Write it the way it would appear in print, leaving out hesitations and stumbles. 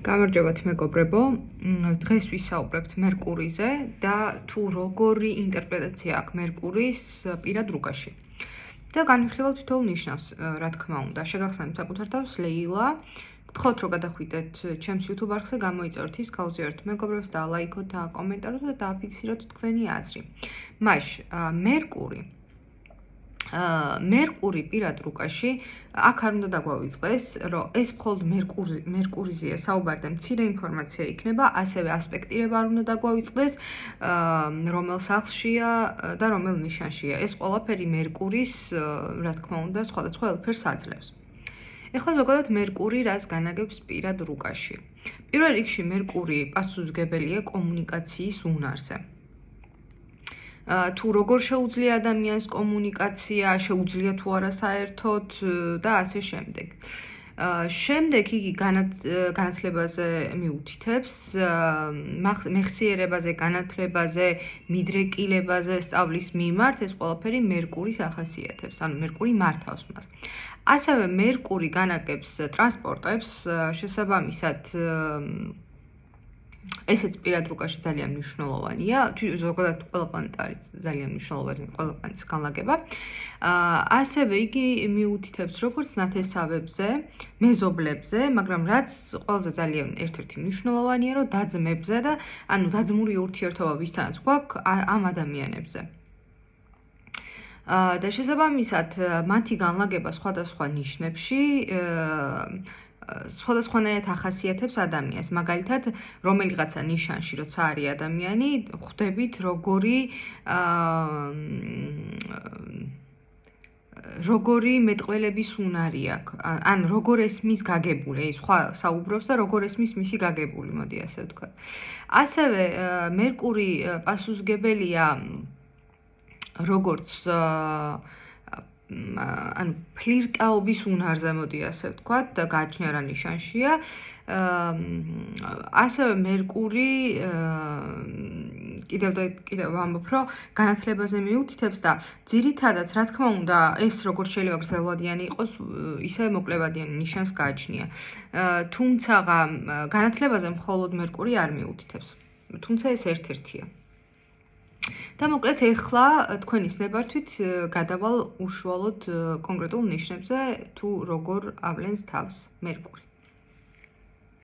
გამარჯობათ მეგობრებო, დღეს ვისაუბრებთ მერკურიზე და თუ როგორი ინტერპრეტაცია აქვს მერკურის პირად რუკაში. და განვიხილავთ თითოეულ ნიშნავს, რა თქმა უნდა. შეგახსენებთ საკუთარ თავს ლეილა. გთხოვთ რომ გადახვიდეთ ჩემს YouTube არხზე, გამოიწეროთ ის, გაუზიაროთ მეგობრებს და ლაიქოთ და კომენტაროთ და დააფიქსიროთ თქვენი აზრი. მერკური პირად რუკაში აქ არ უნდა დაგვავიწყდეს, რომ ეს მხოლოდ მერკურიზეა საუბარი და მცირე ინფორმაცია იქნება, ასევე ასპექტირება არ უნდა დაგვავიწყდეს, რომელ სახლშია და რომელ ნიშანშია. ეს ყველაფერი მერკურის, რა თქმა უნდა, სხვადასხვა ელფერს აძლევს. ეხლა ზოგადად მერკური რას განაგებს პირად რუკაში. პირველ რიგში მერკური პასუხისმგებელია კომუნიკაციის უნარზე. თუ როგორ შეუძლია ადამიანს კომუნიკაცია, შეუძლია თუ არა საერთოდ და ასე შემდეგ. შემდეგ იგი განათლებაზე მიუთითებს, მეხსიერებაზე, განათლებაზე, მიდრეკილებაზე სწავლის მიმართ, ეს ყველაფერი მერკურის ახასიათებს, ანუ მერკური მართავს მას. ასევე მერკური განაგებს ტრანსპორტებს, შესაბამისად ესეც პირად რუკაში ძალიან მნიშვნელოვანია, ზოგადად ყველა პლანეტა არის ძალიან მნიშვნელოვანი, ყველა პლანეტის განლაგება. ასევე იგი მიუთითებს როგორც ნათესავებზე, მეზობლებზე, მაგრამ რაც ყველაზე ძალიან ერთ-ერთი მნიშვნელოვანია, რომ დაძმებზე და ანუ დაძმური ურთიერთობა ვისთანაც გვაქვს ამ ადამიანებზე. და შესაბამისად მათი განლაგება სხვადასხვა ნიშნებში სხვადასხვანაირად ახასიათებს ადამიანს. მაგალითად, რომელიღაცა ნიშანში, როცა არის ადამიანი, ხვდებით როგორი მეტყველების უნარი აქვს, ან როგორ ესმის გაგებული, სხვა საუბრობს და როგორ ესმის მისი გაგებული, მოდი ასე ვთქვათ. ასევე მერკური პასუხისმგებელია როგორც ანუ ფლირტაობის უნარზე, მოდი ასე ვთქვათ, და გააჩნია რა ნიშანშია. ასევე მერკური კიდევ ვამბობ, რომ განათლებაზე მიუთითებს და ძირითადად, რა თქმა უნდა, ეს როგორც შეიძლება გრძელვადიანი იყოს, ისე მოკლებადიანი ნიშანს გააჩნია. თუმცა განათლებაზე მხოლოდ მერკური არ მიუთითებს. თუმცა ეს ერთ-ერთია. და მოკლედ ეხლა თქვენის ნებართვით გადავალ უშუალოდ კონკრეტულ ნიშნებზე, თუ როგორ ავლენს თავს მერკური.